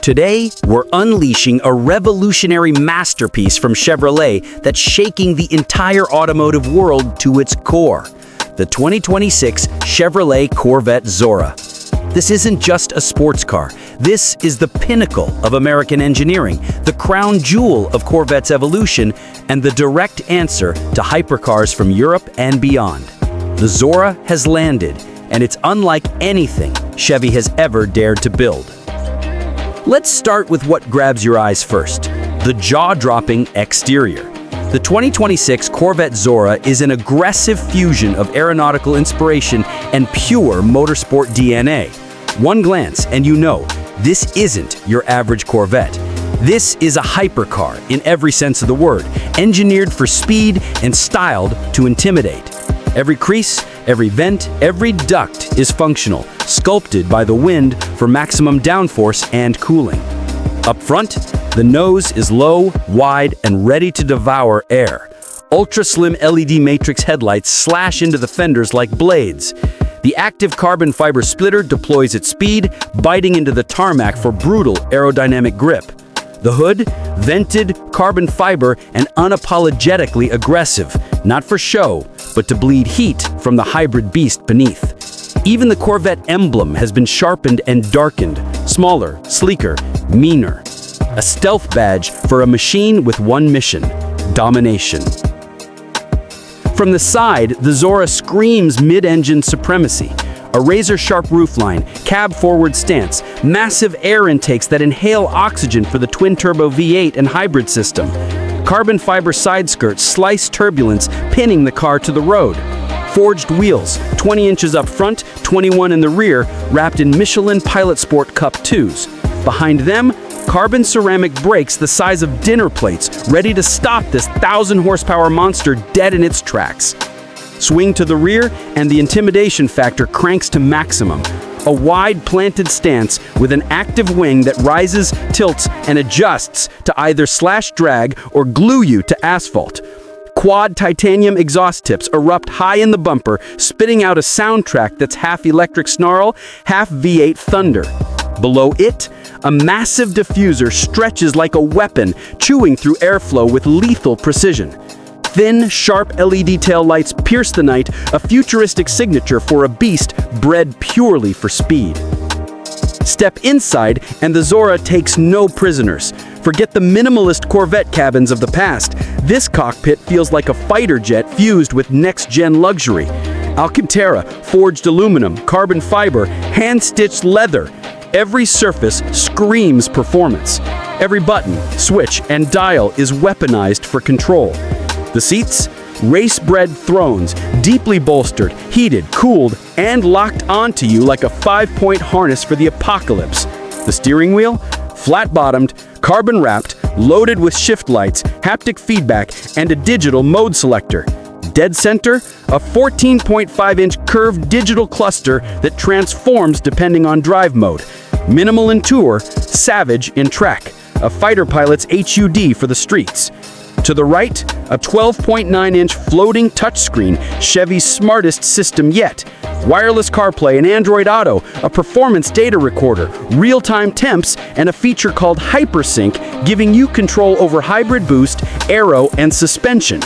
Today, we're unleashing a revolutionary masterpiece from Chevrolet that's shaking the entire automotive world to its core. The 2026 Chevrolet Corvette Zora. This isn't just a sports car. This is the pinnacle of American engineering, the crown jewel of Corvette's evolution, and the direct answer to hypercars from Europe and beyond. The Zora has landed, and it's unlike anything Chevy has ever dared to build. Let's start with what grabs your eyes first, the jaw-dropping exterior. The 2026 Corvette Zora is an aggressive fusion of aeronautical inspiration and pure motorsport DNA. One glance and you know, this isn't your average Corvette. This is a hypercar in every sense of the word, engineered for speed and styled to intimidate. Every crease, every vent, every duct is functional, sculpted by the wind for maximum downforce and cooling. Up front, the nose is low, wide, and ready to devour air. Ultra-slim LED matrix headlights slash into the fenders like blades. The active carbon fiber splitter deploys at speed, biting into the tarmac for brutal aerodynamic grip. The hood, vented, carbon fiber, and unapologetically aggressive, not for show, but to bleed heat from the hybrid beast beneath. Even the Corvette emblem has been sharpened and darkened, smaller, sleeker, meaner. A stealth badge for a machine with one mission: domination. From the side, the Zora screams mid-engine supremacy. A razor-sharp roofline, cab-forward stance, massive air intakes that inhale oxygen for the twin-turbo V8 and hybrid system. Carbon fiber side skirts slice turbulence, pinning the car to the road. Forged wheels, 20 inches up front, 21 in the rear, wrapped in Michelin Pilot Sport Cup 2s. Behind them, carbon ceramic brakes the size of dinner plates, ready to stop this 1,000-horsepower monster dead in its tracks. Swing to the rear, and the intimidation factor cranks to maximum. A wide planted stance with an active wing that rises, tilts, and adjusts to either slash drag or glue you to asphalt. Quad titanium exhaust tips erupt high in the bumper, spitting out a soundtrack that's half electric snarl, half V8 thunder. Below it, a massive diffuser stretches like a weapon, chewing through airflow with lethal precision. Thin, sharp LED taillights pierce the night, a futuristic signature for a beast bred purely for speed. Step inside, and the Zora takes no prisoners. Forget the minimalist Corvette cabins of the past. This cockpit feels like a fighter jet fused with next-gen luxury. Alcantara, forged aluminum, carbon fiber, hand-stitched leather. Every surface screams performance. Every button, switch, and dial is weaponized for control. The seats? Race-bred thrones, deeply bolstered, heated, cooled, and locked onto you like a 5-point harness for the apocalypse. The steering wheel? Flat-bottomed, carbon-wrapped, loaded with shift lights, haptic feedback, and a digital mode selector. Dead center? A 14.5-inch curved digital cluster that transforms depending on drive mode. Minimal in tour, savage in track. A fighter pilot's HUD for the streets. To the right, a 12.9-inch floating touchscreen, Chevy's smartest system yet. Wireless CarPlay and Android Auto, a performance data recorder, real-time temps, and a feature called HyperSync, giving you control over hybrid boost, aero, and suspension.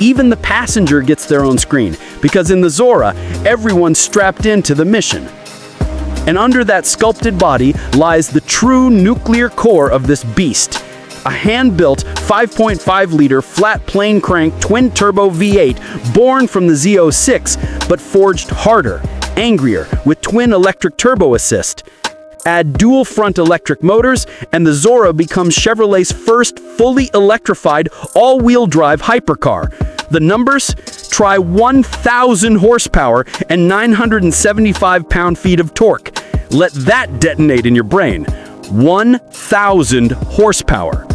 Even the passenger gets their own screen, because in the Zora, everyone's strapped into the mission. And under that sculpted body lies the true nuclear core of this beast. A hand-built 5.5-liter flat plane crank twin-turbo V8 born from the Z06, but forged harder, angrier, with twin electric turbo assist. Add dual front electric motors, and the Zora becomes Chevrolet's first fully electrified all-wheel drive hypercar. The numbers? Try 1,000 horsepower and 975 pound-feet of torque. Let that detonate in your brain. 1,000 horsepower.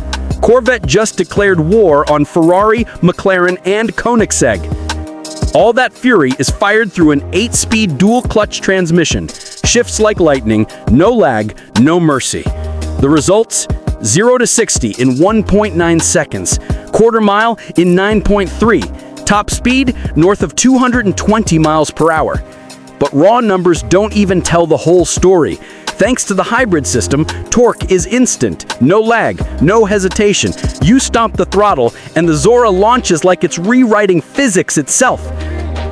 Corvette just declared war on Ferrari, McLaren, and Koenigsegg. All that fury is fired through an 8-speed dual-clutch transmission. Shifts like lightning, no lag, no mercy. The results? 0 to 60 in 1.9 seconds. Quarter mile in 9.3. Top speed north of 220 miles per hour. But raw numbers don't even tell the whole story. Thanks to the hybrid system, torque is instant, no lag, no hesitation. You stomp the throttle and the Zora launches like it's rewriting physics itself.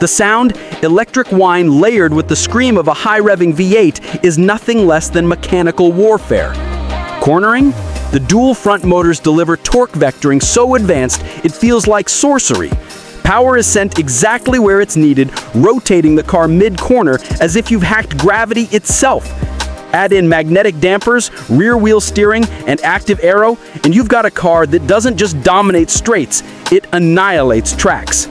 The sound, electric whine layered with the scream of a high-revving V8, is nothing less than mechanical warfare. Cornering? The dual front motors deliver torque vectoring so advanced it feels like sorcery. Power is sent exactly where it's needed, rotating the car mid-corner as if you've hacked gravity itself. Add in magnetic dampers, rear-wheel steering, and active aero, and you've got a car that doesn't just dominate straights, it annihilates tracks.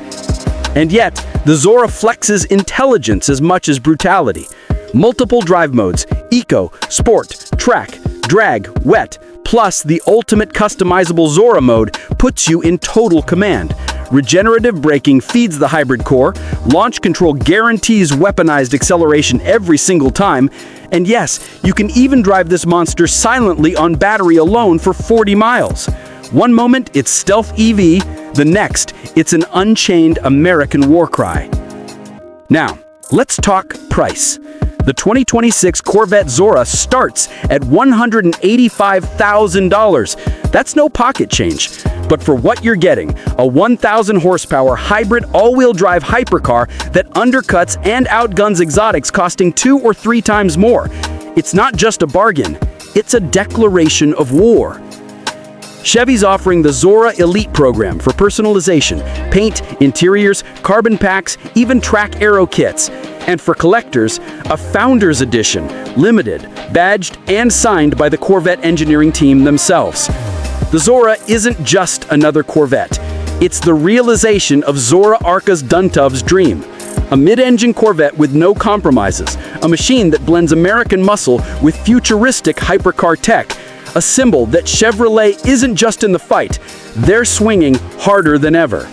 And yet, the Zora flexes intelligence as much as brutality. Multiple drive modes, eco, sport, track, drag, wet, plus the ultimate customizable Zora mode puts you in total command. Regenerative braking feeds the hybrid core, launch control guarantees weaponized acceleration every single time, and yes, you can even drive this monster silently on battery alone for 40 miles. One moment, it's stealth EV, the next, it's an unchained American war cry. Now, let's talk price. The 2026 Corvette Zora starts at $185,000. That's no pocket change. But for what you're getting, a 1,000 horsepower hybrid all-wheel drive hypercar that undercuts and outguns exotics costing 2 or 3 times more. It's not just a bargain, it's a declaration of war. Chevy's offering the Zora Elite program for personalization, paint, interiors, carbon packs, even track aero kits. And for collectors, a Founders Edition, limited, badged, and signed by the Corvette engineering team themselves. The Zora isn't just another Corvette. It's the realization of Zora Arca's Duntov's dream. A mid-engine Corvette with no compromises, a machine that blends American muscle with futuristic hypercar tech, a symbol that Chevrolet isn't just in the fight, they're swinging harder than ever.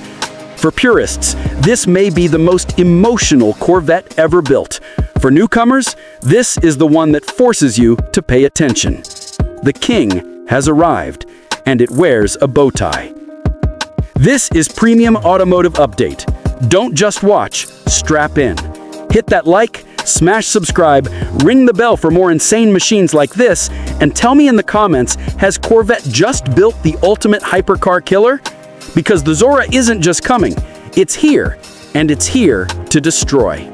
For purists, this may be the most emotional Corvette ever built. For newcomers, this is the one that forces you to pay attention. The king has arrived, and it wears a bow tie. This is Premium Automotive Update. Don't just watch, strap in. Hit that like, smash subscribe, ring the bell for more insane machines like this, and tell me in the comments, has Corvette just built the ultimate hypercar killer? Because the Zora isn't just coming, it's here, and it's here to destroy.